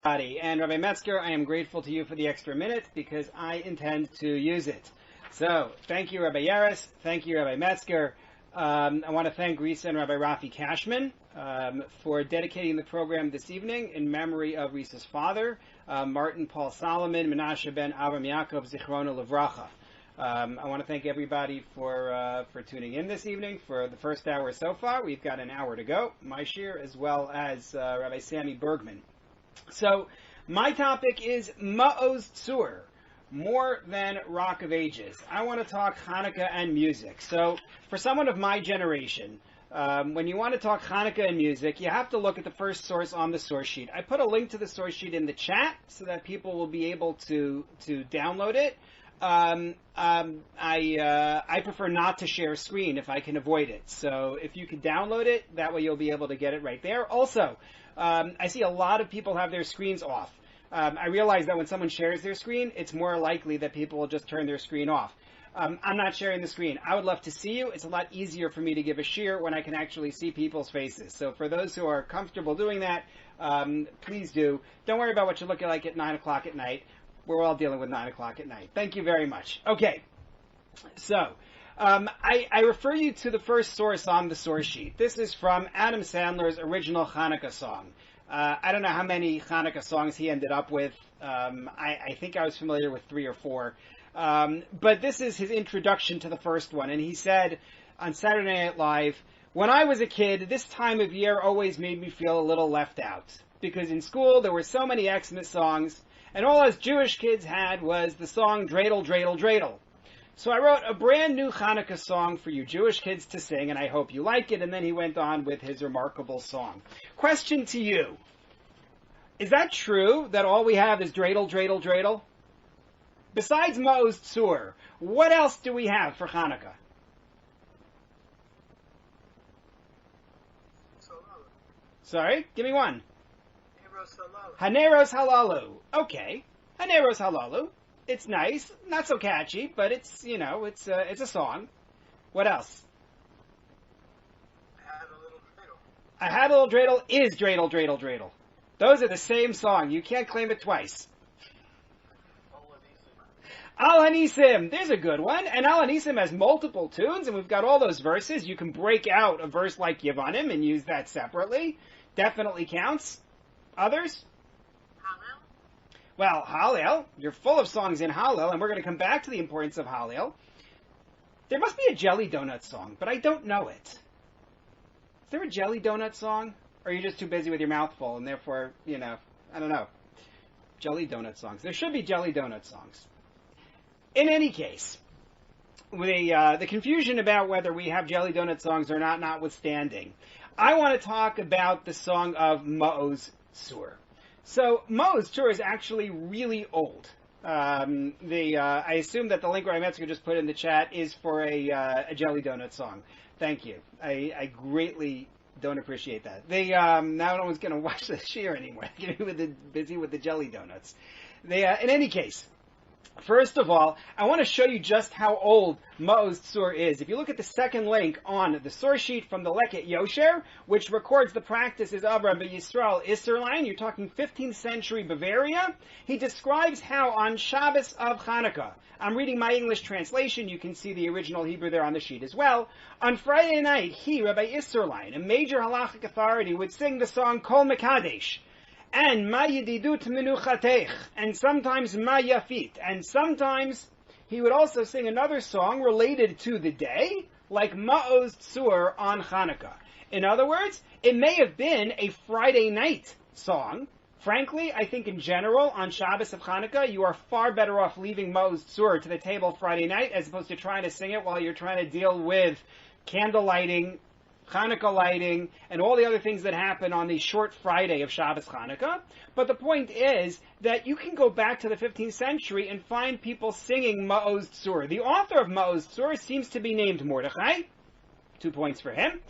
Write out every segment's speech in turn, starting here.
And Rabbi Metzger, I am grateful to you for the extra minute because I intend to use it. So, thank you, Rabbi Yaris. Thank you, Rabbi Metzger. I want to thank Risa and Rabbi Rafi Cashman for dedicating the program this evening in memory of Risa's father, Martin Paul Solomon, Menashe ben Avram Yaakov Zichrono Livracha. I want to thank everybody for tuning in this evening for the first hour so far. We've got an hour to go. My shir, as well as Rabbi Sammy Bergman. So, my topic is Maoz Tzur, more than Rock of Ages. I want to talk Hanukkah and music. So, for someone of my generation, when you want to talk Hanukkah and music, you have to look at the first source on the source sheet. I put a link to the source sheet in the chat so that people will be able to download it. I prefer not to share screen if I can avoid it. So if you can download it, that way you'll be able to get it right there. Also, I see a lot of people have their screens off. I realize that when someone shares their screen, it's more likely that people will just turn their screen off. I'm not sharing the screen. I would love to see you. It's a lot easier for me to give a shir when I can actually see people's faces. So for those who are comfortable doing that, please do. Don't worry about what you look like at 9 o'clock at night. We're all dealing with 9 o'clock at night. Thank you very much. Okay. So, I refer you to the first source on the source sheet. This is from Adam Sandler's original Chanukah song. I don't know how many Chanukah songs he ended up with. I think I was familiar with 3 or 4. But this is his introduction to the first one. And he said on Saturday Night Live, "When I was a kid, this time of year always made me feel a little left out. Because in school, there were so many Xmas songs, and all us Jewish kids had was the song Dreidel, Dreidel, Dreidel. So I wrote a brand new Hanukkah song for you Jewish kids to sing, and I hope you like it." And then he went on with his remarkable song. Question to you. Is that true, that all we have is Dreidel, Dreidel, Dreidel? Besides Maoz Tzur, what else do we have for Hanukkah? Sorry? Give me one. Haneros Halalu. Okay. Haneros Halalu. It's nice. Not so catchy, but it's, it's a song. What else? I Had a Little Dreidel is Dreidel, Dreidel, Dreidel. Those are the same song. You can't claim it twice. Al Hanisim. There's a good one. And Al Hanisim has multiple tunes, and we've got all those verses. You can break out a verse like Yevanim and use that separately. Definitely counts. Others? Halal. Well, Halal. You're full of songs in Halal, and we're going to come back to the importance of Halal. There must be a Jelly Donut song, but I don't know it. Is there a Jelly Donut song? Or are you just too busy with your mouth full, and therefore, I don't know. Jelly Donut songs. There should be Jelly Donut songs. In any case, the confusion about whether we have Jelly Donut songs or not notwithstanding, I want to talk about the song of Maoz Tzur. So Maoz Tzur is actually really old. I assume that the link Rabbi Metzger just put in the chat is for a Jelly Donut song. Thank you. I greatly don't appreciate that. Now no one's going to watch the shir anymore. They're going to be busy with the Jelly Donuts. In any case, first of all, I want to show you just how old Maoz Tzur is. If you look at the second link on the source sheet from the Leket Yosher, which records the practices of Rabbi Yisrael Isserlein, you're talking 15th century Bavaria, he describes how on Shabbos of Chanukah, I'm reading my English translation, you can see the original Hebrew there on the sheet as well, on Friday night, he, Rabbi Isserlein, a major halachic authority, would sing the song Kol Mekadesh, and Ma Yedidut Menuchatech, and sometimes Ma Yafit, and sometimes he would also sing another song related to the day, like Maoz Tzur on Chanukah. In other words, it may have been a Friday night song. Frankly, I think in general, on Shabbos of Chanukah, you are far better off leaving Maoz Tzur to the table Friday night, as opposed to trying to sing it while you're trying to deal with candle lighting, Chanukah lighting, and all the other things that happen on the short Friday of Shabbos Chanukah. But the point is that you can go back to the 15th century and find people singing Maoz Tzur. The author of Maoz Tzur seems to be named Mordechai. 2 points for him.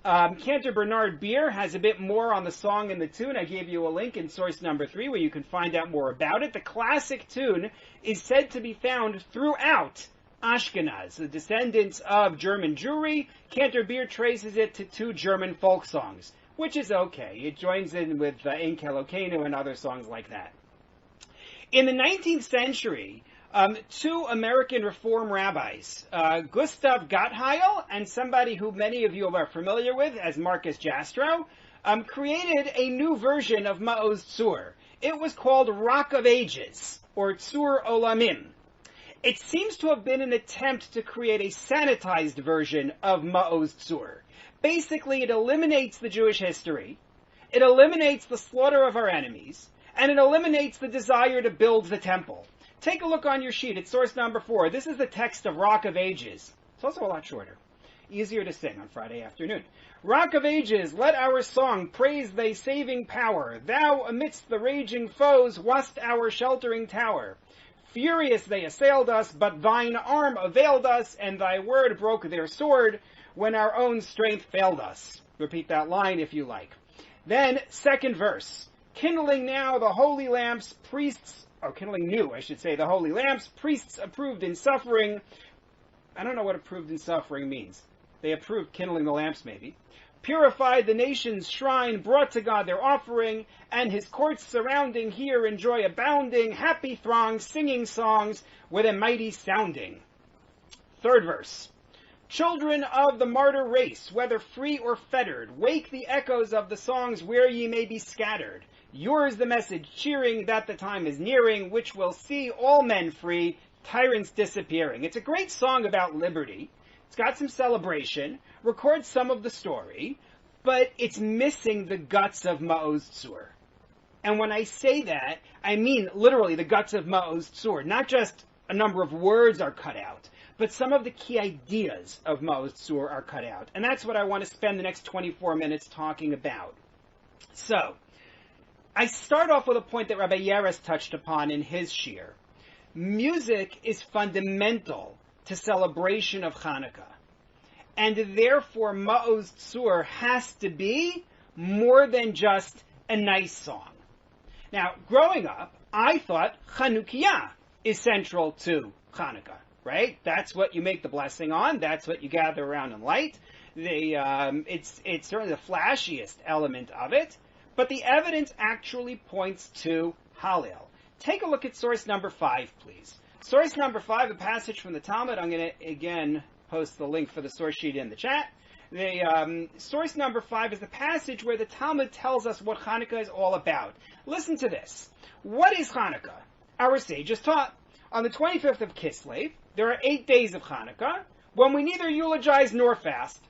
Cantor Bernard Beer has a bit more on the song and the tune. I gave you a link in source number 3 where you can find out more about it. The classic tune is said to be found throughout Ashkenaz, the descendants of German Jewry. Cantor Beer traces it to 2 German folk songs. which is okay. It joins in with Ein Kelokenu and other songs like that. In the 19th century, two American Reform rabbis, Gustav Gottheil and somebody who many of you are familiar with as Marcus Jastrow, created a new version of Maoz Tzur. It was called Rock of Ages, or Tzur Olamim. It seems to have been an attempt to create a sanitized version of Maoz Tzur. Basically, it eliminates the Jewish history, it eliminates the slaughter of our enemies, and it eliminates the desire to build the temple. Take a look on your sheet. It's source number 4. This is the text of Rock of Ages. It's also a lot shorter. Easier to sing on Friday afternoon. Rock of Ages, let our song praise thy saving power. Thou amidst the raging foes wast our sheltering tower. Furious they assailed us, but thine arm availed us, and thy word broke their sword when our own strength failed us. Repeat that line if you like. Then, second verse. Kindling now the holy lamps, priests, or kindling new, I should say, the holy lamps, priests approved in suffering. I don't know what approved in suffering means. They approved kindling the lamps, maybe. Purified the nation's shrine, brought to God their offering, and his courts surrounding here in joy abounding, happy throngs, singing songs with a mighty sounding. Third verse. Children of the martyr race, whether free or fettered, wake the echoes of the songs where ye may be scattered. Yours the message cheering that the time is nearing, which will see all men free, tyrants disappearing. It's a great song about liberty. It's got some celebration, records some of the story, but it's missing the guts of Maoz Tzur. And when I say that, I mean literally the guts of Maoz Tzur. Not just a number of words are cut out, but some of the key ideas of Maoz Tzur are cut out. And that's what I want to spend the next 24 minutes talking about. So, I start off with a point that Rabbi Yeres touched upon in his shiur. Music is fundamental to celebration of Chanukah. And therefore, Maoz Tzur has to be more than just a nice song. Now, growing up, I thought Chanukah is central to Chanukah, right? That's what you make the blessing on. That's what you gather around and light. It's certainly the flashiest element of it. But the evidence actually points to Halal. Take a look at source number 5, please. Source number 5, a passage from the Talmud. I'm going to, again, post the link for the source sheet in the chat. Source number 5 is the passage where the Talmud tells us what Chanukah is all about. Listen to this. What is Chanukah? Our sages taught. On the 25th of Kislev, there are 8 days of Chanukah, when we neither eulogize nor fast.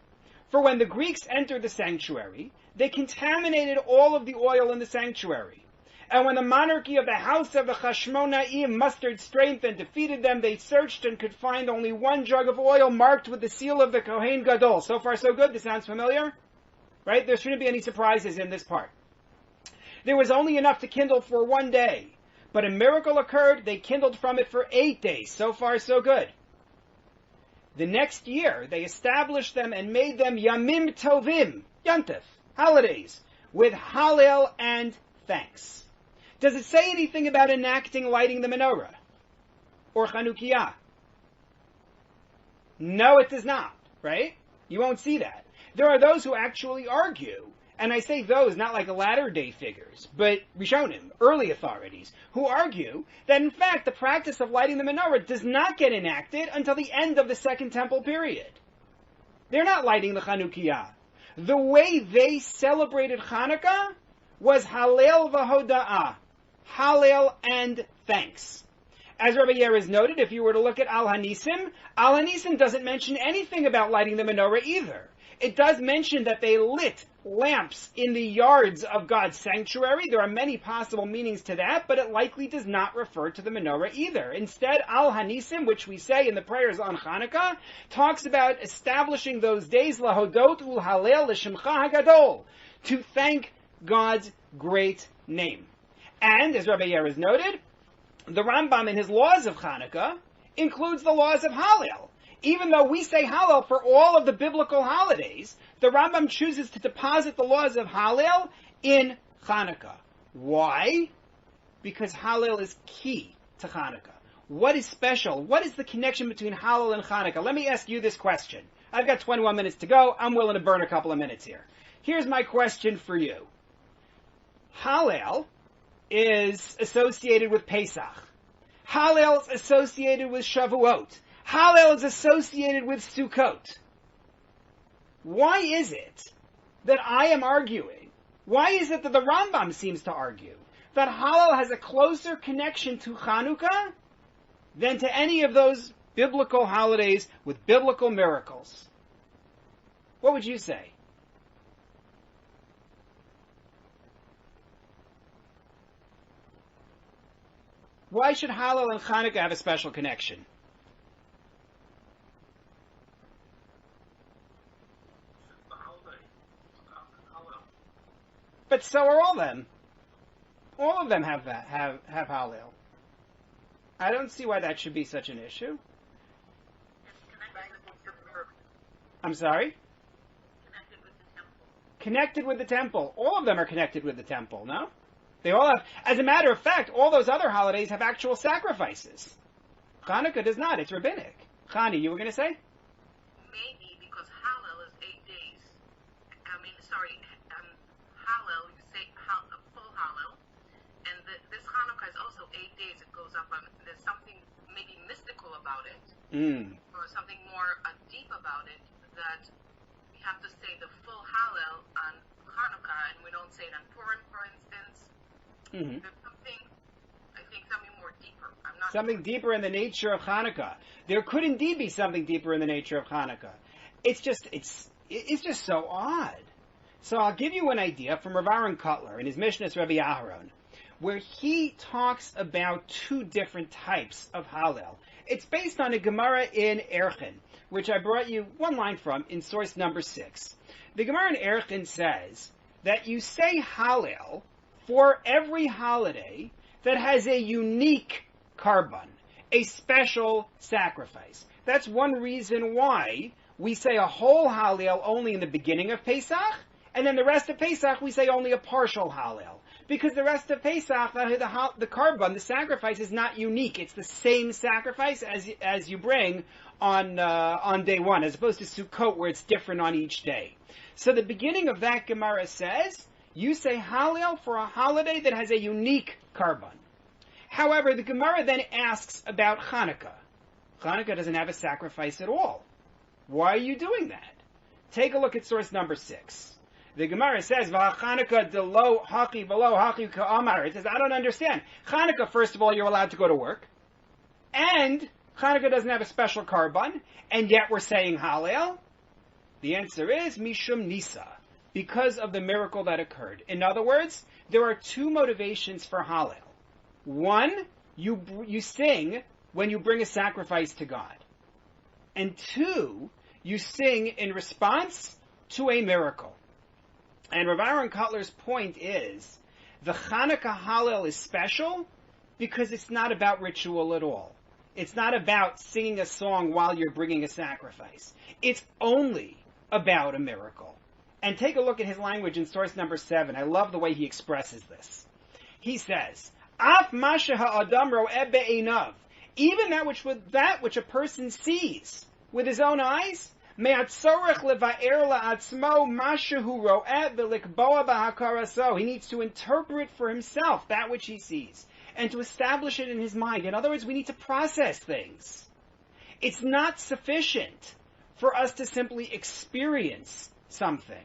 For when the Greeks entered the sanctuary, they contaminated all of the oil in the sanctuary. And when the monarchy of the house of the Hashmonaim mustered strength and defeated them, they searched and could find only one jug of oil marked with the seal of the Kohen Gadol. So far, so good. This sounds familiar? Right? There shouldn't be any surprises in this part. There was only enough to kindle for 1 day. But a miracle occurred. They kindled from it for 8 days. So far, so good. The next year, they established them and made them Yamim Tovim, Yantif, holidays, with Halal and thanks. Does it say anything about enacting lighting the menorah? Or Chanukiah? No, it does not, right? You won't see that. There are those who actually argue, and I say those not like latter-day figures, but Rishonim, early authorities, who argue that in fact the practice of lighting the menorah does not get enacted until the end of the Second Temple period. They're not lighting the Chanukiah. The way they celebrated Chanukah was Halal v'hoda'ah, Halal and thanks. As Rabbi Yeres noted, if you were to look at Al Hanisim doesn't mention anything about lighting the menorah either. It does mention that they lit lamps in the yards of God's sanctuary. There are many possible meanings to that, but it likely does not refer to the menorah either. Instead, Al Hanisim, which we say in the prayers on Chanukah, talks about establishing those days, Lahodot ul Halel l'Shemcha HaGadol, to thank God's great name. And, as Rabbi Yeres noted, the Rambam in his laws of Chanukah includes the laws of Halal. Even though we say Halal for all of the biblical holidays, the Rambam chooses to deposit the laws of Halal in Chanukah. Why? Because Halal is key to Chanukah. What is special? What is the connection between Halal and Chanukah? Let me ask you this question. I've got 21 minutes to go. I'm willing to burn a couple of minutes here. Here's my question for you. Halal is associated with Pesach. Halal is associated with Shavuot. Halal is associated with Sukkot. Why is it that I am arguing? Why is it that the Rambam seems to argue that Halal has a closer connection to Chanukah than to any of those biblical holidays with biblical miracles? What would you say? Why should Halal and Chanukah have a special connection? But so are all of them. All of them have that, have Halal. I don't see why that should be such an issue. I'm sorry? Connected with the temple. All of them are connected with the temple, no? They all have, as a matter of fact, all those other holidays have actual sacrifices. Chanukah does not, it's rabbinic. Chani, you were going to say? Maybe because Halal is 8 days. Halal, you say full Halal, and this Hanukkah is also 8 days. It goes up on, there's something maybe mystical about it, or something more deep about it, that we have to say the full Halal on Hanukkah, and we don't say it on Purim, for instance. There's something, I think, something more deeper. I'm not something sure. deeper in the nature of Hanukkah. There could indeed be something deeper in the nature of Hanukkah. It's just so odd. So I'll give you an idea from Rav Aaron Kotler in his Mishnahs Rabbi Aharon, where he talks about two different types of Halal. It's based on a Gemara in Erchin, which I brought you one line from in source number 6. The Gemara in Erchin says that you say Halal for every holiday that has a unique karban, a special sacrifice. That's one reason why we say a whole Halal only in the beginning of Pesach, and then the rest of Pesach we say only a partial Halal. Because the rest of Pesach, the karban, the sacrifice, is not unique. It's the same sacrifice as you bring on day one, as opposed to Sukkot, where it's different on each day. So the beginning of that Gemara says, you say Halal for a holiday that has a unique karban. However, the Gemara then asks about Chanukah. Chanukah doesn't have a sacrifice at all. Why are you doing that? Take a look at source number 6. The Gemara says, Chanukah delo haki velo haki ka'amar. It says, I don't understand. Chanukah, first of all, you're allowed to go to work. And Chanukah doesn't have a special karban. And yet we're saying Halal. The answer is Mishum Nisa, because of the miracle that occurred. In other words, there are two motivations for Halal. One, you sing when you bring a sacrifice to God. And two, you sing in response to a miracle. And Rav Aaron Kotler's point is, the Chanukah Halal is special because it's not about ritual at all. It's not about singing a song while you're bringing a sacrifice. It's only about a miracle. And take a look at his language in source number 7. I love the way he expresses this. He says, Af masha ha'adam ro'eh be'einav. Even that which a person sees with his own eyes, me'atzorech leva'er la'atzmo mashahu ro'eh v'likboa b'hakaraso. He needs to interpret for himself that which he sees and to establish it in his mind. In other words, we need to process things. It's not sufficient for us to simply experience something.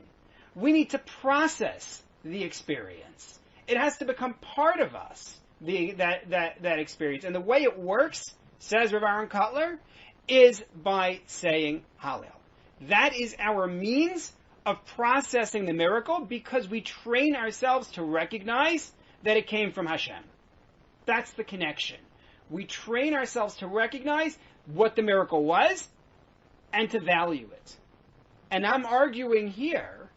We need to process the experience. It has to become part of us, that experience. And the way it works, says Rav Aaron Kotler, is by saying Halal. That is our means of processing the miracle, because we train ourselves to recognize that it came from Hashem. That's the connection. We train ourselves to recognize what the miracle was and to value it. And I'm arguing here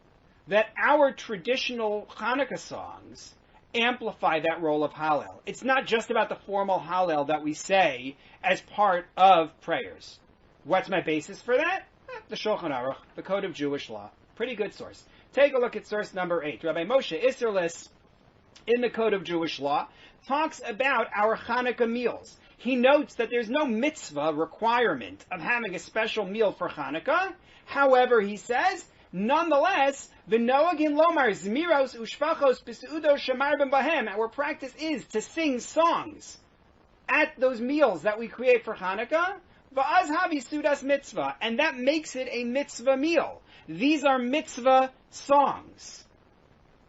that our traditional Chanukah songs amplify that role of Halal. It's not just about the formal Halal that we say as part of prayers. What's my basis for that? The Shulchan Aruch, the Code of Jewish Law. Pretty good source. Take a look at source number 8. Rabbi Moshe Isserlis, in the Code of Jewish Law, talks about our Chanukah meals. He notes that there's no mitzvah requirement of having a special meal for Chanukah. However, he says Nonetheless, the Noagin Lomar Zmiros Ushfachos Bisudo Shamar Ben Bahem, our practice is to sing songs at those meals that we create for Hanukkah, Va'az Havi Sudas Mitzvah, and that makes it a mitzvah meal. These are mitzvah songs.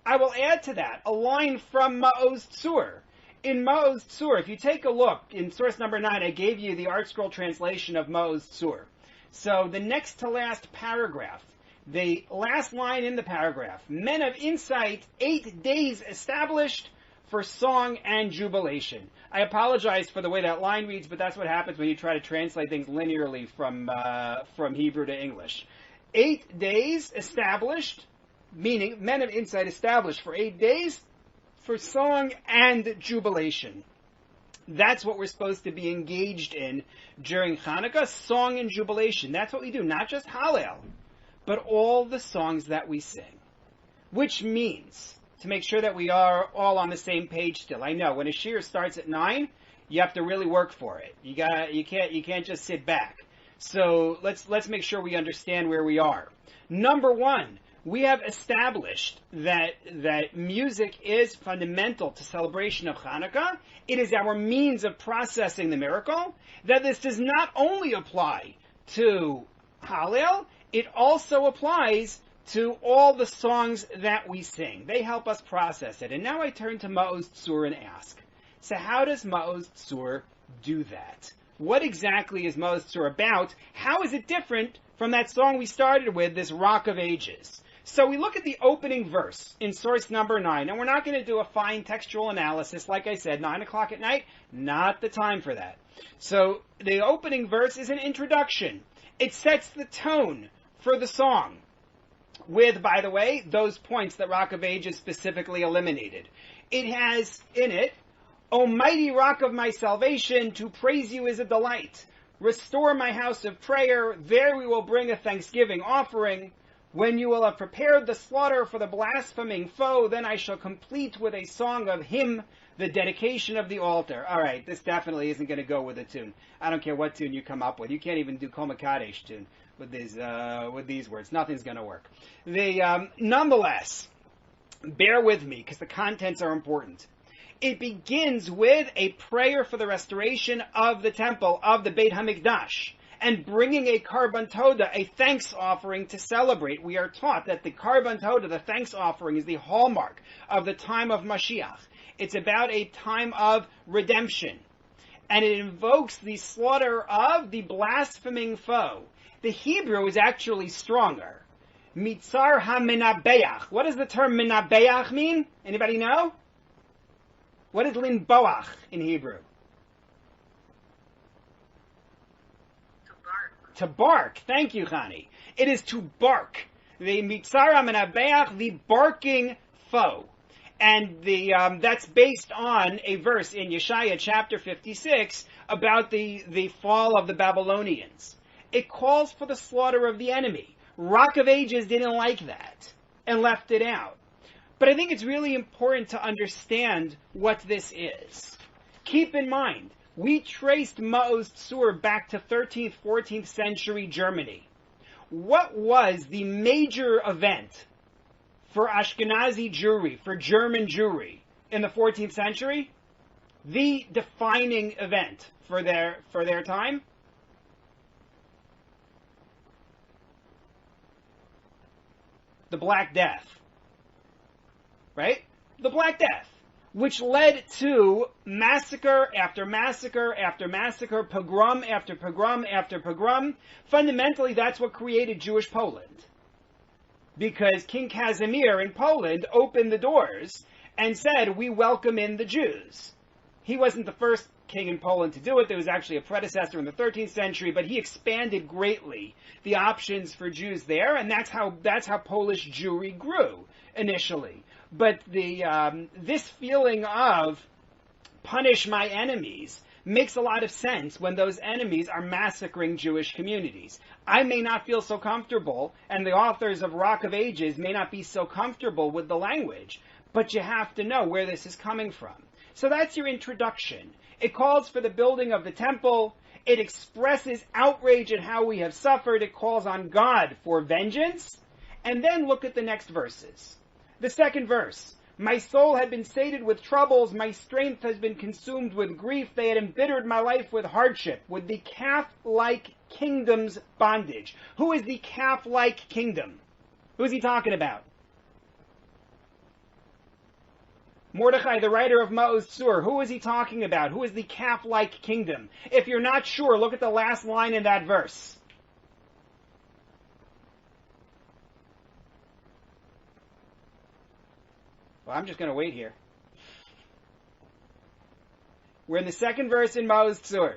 I will add to that a line from Maoz Tzur. In Maoz Tzur, if you take a look, in source number 9, I gave you the Art Scroll translation of Maoz Tzur. So the next to last paragraph, the last line in the paragraph, men of insight, 8 days established for song and jubilation. I apologize for the way that line reads, but that's what happens when you try to translate things linearly from Hebrew to English. 8 days established, meaning men of insight established for 8 days for song and jubilation. That's what we're supposed to be engaged in during Chanukah, song and jubilation. That's what we do, not just Halal, but all the songs that we sing. Which means, to make sure that we are all on the same page still. I know, when a shir starts at 9, you have to really work for it. You can't just sit back. So let's make sure we understand where we are. Number 1, we have established that music is fundamental to celebration of Chanukah. It is our means of processing the miracle. That this does not only apply to Halal, it also applies to all the songs that we sing. They help us process it. And now I turn to Maoz Tzur and ask, so how does Maoz Tzur do that? What exactly is Maoz Tzur about? How is it different from that song we started with, this Rock of Ages? So we look at the opening verse in source number 9, and we're not going to do a fine textual analysis. Like I said, 9 o'clock at night, not the time for that. So the opening verse is an introduction. It sets the tone for the song with, by the way, those points that Rock of Ages specifically eliminated. It has in it, O mighty rock of my salvation, to praise you is a delight. Restore my house of prayer, there we will bring a thanksgiving offering. When you will have prepared the slaughter for the blaspheming foe, then I shall complete with a song of hymn the dedication of the altar. All right, this definitely isn't going to go with a tune. I don't care what tune you come up with. You can't even do Kol Makadesh tune with these words. Nothing's going to work. Nonetheless, bear with me because the contents are important. It begins with a prayer for the restoration of the temple, of the Beit Hamikdash, and bringing a Karban Toda, a thanks offering to celebrate. We are taught that the Karban Toda, the thanks offering, is the hallmark of the time of Mashiach. It's about a time of redemption. And it invokes the slaughter of the blaspheming foe. The Hebrew is actually stronger. Mitzar ha-menabeach. What does the term menabeach mean? Anybody know? What is linboach in Hebrew? To bark. Thank you, Chani. It is to bark. The mitzar ha-menabeach, the barking foe. And that's based on a verse in Yeshaya chapter 56 about the fall of the Babylonians. It calls for the slaughter of the enemy. Rock of Ages didn't like that and left it out. But I think it's really important to understand what this is. Keep in mind, we traced Maoz Tzur back to 13th, 14th century Germany. What was the major event for Ashkenazi Jewry, for German Jewry in the 14th century? The defining event for their time? The Black Death. Right? The Black Death, which led to massacre after massacre after massacre, pogrom after pogrom after pogrom. Fundamentally, that's what created Jewish Poland. Because King Casimir in Poland opened the doors and said, we welcome in the Jews. He wasn't the first king in Poland to do it. There was actually a predecessor in the 13th century, but he expanded greatly the options for Jews there, and that's how Polish Jewry grew initially. But this feeling of punish my enemies makes a lot of sense when those enemies are massacring Jewish communities. I may not feel so comfortable, and the authors of Rock of Ages may not be so comfortable with the language, but you have to know where this is coming from. So that's your introduction. It calls for the building of the temple. It expresses outrage at how we have suffered. It calls on God for vengeance. And then look at the next verses. The second verse. My soul had been sated with troubles, my strength has been consumed with grief, they had embittered my life with hardship, with the calf-like kingdom's bondage. Who is the calf-like kingdom? Who is he talking about? Mordechai, the writer of Maoz Tzur, who is he talking about? Who is the calf-like kingdom? If you're not sure, look at the last line in that verse. Well, I'm just going to wait here. We're in the second verse in Maoz Tzur.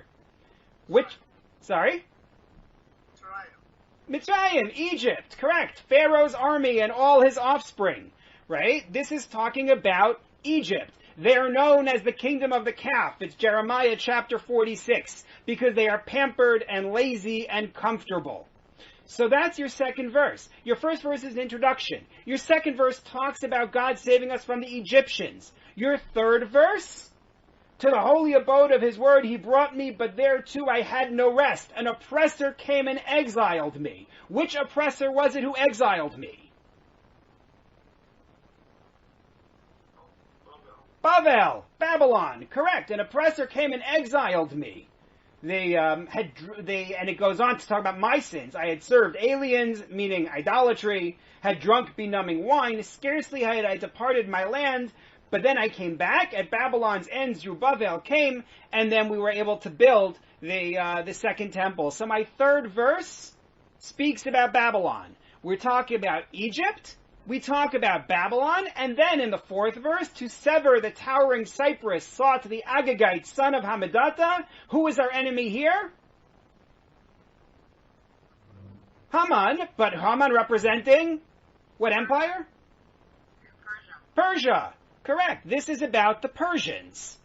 Sorry? Mitzrayim, Egypt, correct. Pharaoh's army and all his offspring, right? This is talking about Egypt. They are known as the kingdom of the calf. It's Jeremiah chapter 46, because they are pampered and lazy and comfortable. So that's your second verse. Your first verse is an introduction. Your second verse talks about God saving us from the Egyptians. Your third verse, to the holy abode of his word he brought me, but there too I had no rest. An oppressor came and exiled me. Which oppressor was it who exiled me? Babylon, correct. An oppressor came and exiled me. And it goes on to talk about my sins. I had served aliens, meaning idolatry, had drunk benumbing wine, scarcely had I departed my land, but then I came back. At Babylon's end, Zerubbabel came, and then we were able to build the second temple. So my third verse speaks about Babylon. We're talking about Egypt, we talk about Babylon, and then in the fourth verse, to sever the towering cypress sought the Agagite, son of Hammedatha. Who is our enemy here? Haman, but Haman representing what empire? Persia. Correct. This is about the Persians.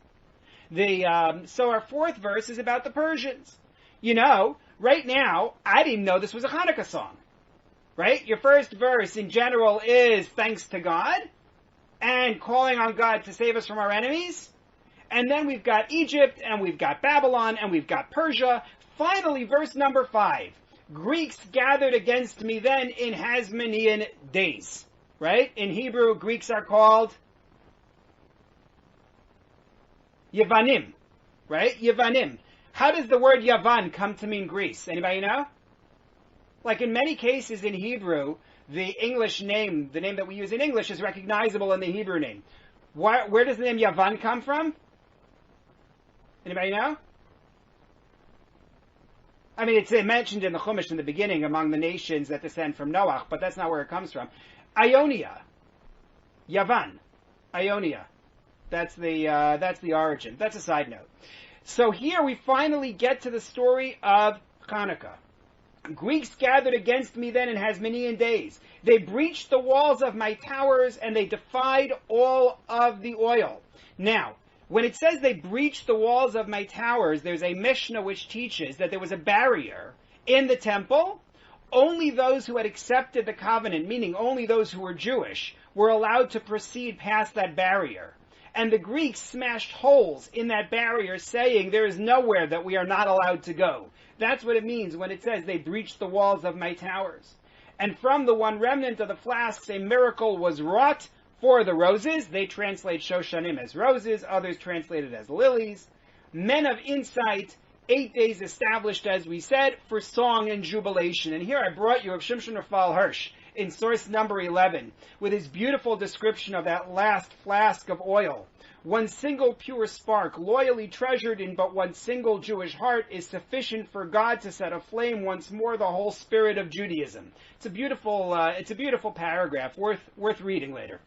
So our fourth verse is about the Persians. You know, right now, I didn't know this was a Hanukkah song. Right? Your first verse in general is thanks to God and calling on God to save us from our enemies. And then we've got Egypt and we've got Babylon and we've got Persia. Finally, verse number 5. Greeks gathered against me then in Hasmonean days. Right? In Hebrew, Greeks are called Yavanim. Right? Yavanim. How does the word Yavan come to mean Greece? Anybody know? Like in many cases in Hebrew, the English name, the name that we use in English, is recognizable in the Hebrew name. Where does the name Yavan come from? Anybody know? I mean, it's mentioned in the Chumash in the beginning among the nations that descend from Noach, but that's not where it comes from. Ionia. Yavan. Ionia. That's the origin. That's a side note. So here we finally get to the story of Chanukah. Greeks gathered against me then in Hasmonean days. They breached the walls of my towers and they defied all of the oil. Now, when it says they breached the walls of my towers, there's a Mishnah which teaches that there was a barrier in the temple. Only those who had accepted the covenant, meaning only those who were Jewish, were allowed to proceed past that barrier. And the Greeks smashed holes in that barrier, saying there is nowhere that we are not allowed to go. That's what it means when it says they breached the walls of my towers. And from the one remnant of the flasks, a miracle was wrought for the roses. They translate Shoshanim as roses. Others translate it as lilies. Men of insight, 8 days established, as we said, for song and jubilation. And here I brought you of Shimshon Raphael Hirsch in source number 11, with his beautiful description of that last flask of oil. One single pure spark, loyally treasured in but one single Jewish heart, is sufficient for God to set aflame once more the whole spirit of Judaism. It's a beautiful paragraph, worth reading later.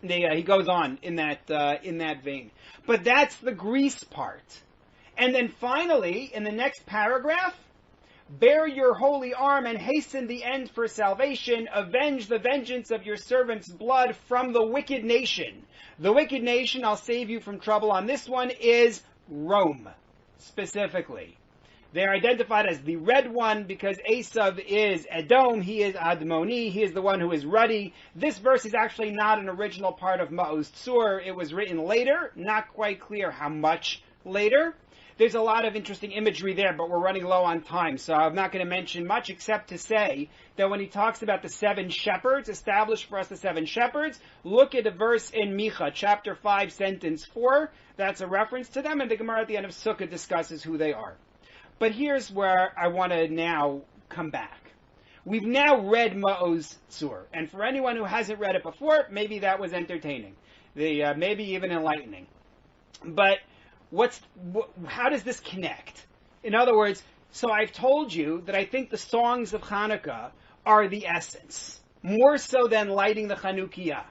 He goes on in that vein. But that's the Greece part. And then finally, in the next paragraph, bear your holy arm and hasten the end for salvation. Avenge the vengeance of your servant's blood from the wicked nation. The wicked nation, I'll save you from trouble on this one, is Rome, specifically. They're identified as the red one because Esav is Edom, he is Admoni, he is the one who is ruddy. This verse is actually not an original part of Maoz Tzur. It was written later, not quite clear how much later. there's a lot of interesting imagery there, but we're running low on time, so I'm not going to mention much except to say that when he talks about the 7 shepherds, establish for us the 7 shepherds, look at a verse in Micha, chapter 5, sentence 4. That's a reference to them, and the Gemara at the end of Sukkah discusses who they are. But here's where I want to now come back. We've now read Maoz Tzur, and for anyone who hasn't read it before, maybe that was entertaining, maybe even enlightening. But how does this connect? In other words, so I've told you that I think the songs of Chanukah are the essence, more so than lighting the Chanukiah.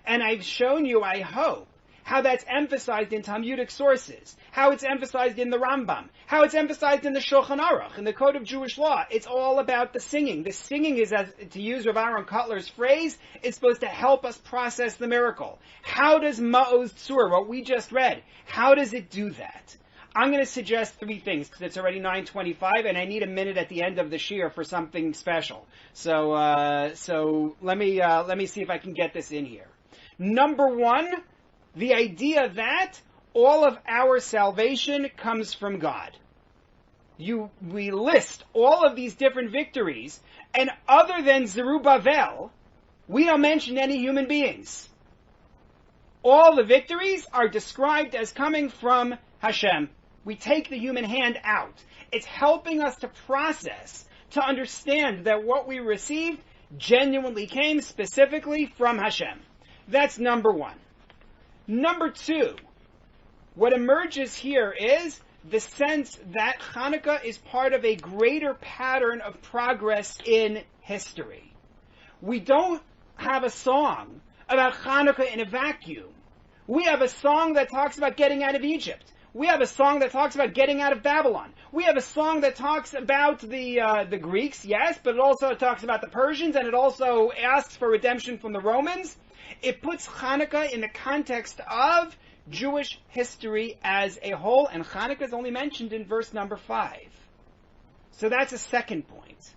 And I've shown you, I hope, how that's emphasized in Talmudic sources, how it's emphasized in the Rambam, how it's emphasized in the Shulchan Aruch, in the Code of Jewish Law. It's all about the singing. The singing is, as to use Rav Aaron Kotler's phrase, it's supposed to help us process the miracle. How does Maoz Tzur, what we just read, how does it do that? I'm going to suggest 3 things, because it's already 9:25, and I need a minute at the end of the shiur for something special. So let me see if I can get this in here. Number 1, the idea that all of our salvation comes from God. We list all of these different victories, and other than Zerubbabel, we don't mention any human beings. All the victories are described as coming from Hashem. We take the human hand out. It's helping us to process, to understand that what we received genuinely came specifically from Hashem. That's number 1. Number 2, what emerges here is the sense that Chanukah is part of a greater pattern of progress in history. We don't have a song about Chanukah in a vacuum. We have a song that talks about getting out of Egypt. We have a song that talks about getting out of Babylon. We have a song that talks about the Greeks, yes, but it also talks about the Persians, and it also asks for redemption from the Romans. It puts Chanukah in the context of Jewish history as a whole, and Chanukah is only mentioned in verse number 5. So that's a second point.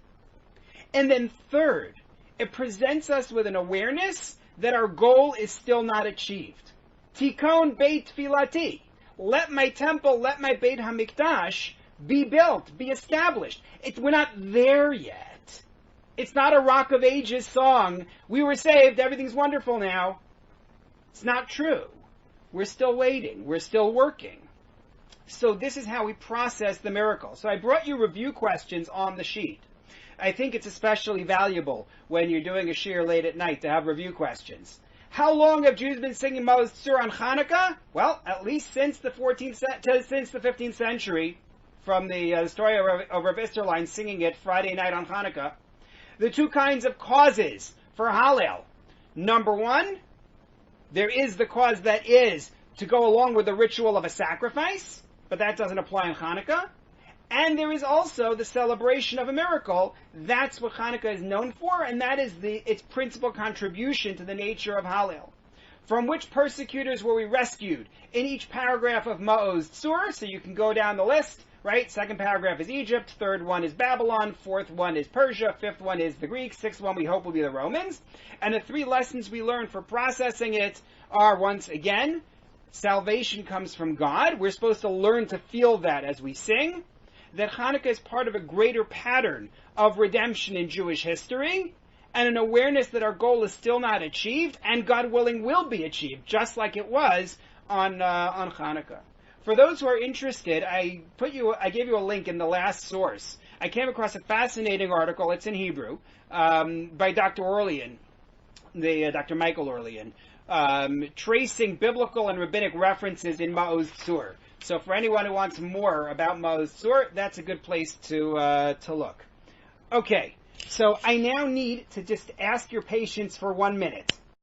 And then third, it presents us with an awareness that our goal is still not achieved. Tikon Beit Tfilati. Let my temple, let my Beit Hamikdash be built, be established. We're not there yet. It's not a Rock of Ages song. We were saved. Everything's wonderful now. It's not true. We're still waiting. We're still working. So this is how we process the miracle. So I brought you review questions on the sheet. I think it's especially valuable when you're doing a shiur late at night to have review questions. How long have Jews been singing Maoz Tzur on Chanukah? Well, at least since the 15th century, from the story of Rav Isserlein singing it Friday night on Chanukah. The 2 kinds of causes for Halal. Number 1, there is the cause that is to go along with the ritual of a sacrifice, but that doesn't apply in Chanukah. And there is also the celebration of a miracle. That's what Chanukah is known for, and that is its principal contribution to the nature of Halal. From which persecutors were we rescued? In each paragraph of Maoz Tzur, so you can go down the list. Right? 2nd paragraph is Egypt, 3rd one is Babylon, 4th one is Persia, 5th one is the Greeks, 6th one we hope will be the Romans. And the 3 lessons we learn for processing it are, once again, salvation comes from God. We're supposed to learn to feel that as we sing. That Chanukah is part of a greater pattern of redemption in Jewish history, and an awareness that our goal is still not achieved, and God willing will be achieved, just like it was on Chanukah. For those who are interested, I gave you a link in the last source. I came across a fascinating article, it's in Hebrew, by Dr. Orlean, Dr. Michael Orlean, tracing biblical and rabbinic references in Maoz Tzur. So for anyone who wants more about Maoz Tzur, that's a good place to look. Okay, so I now need to just ask your patience for 1 minute.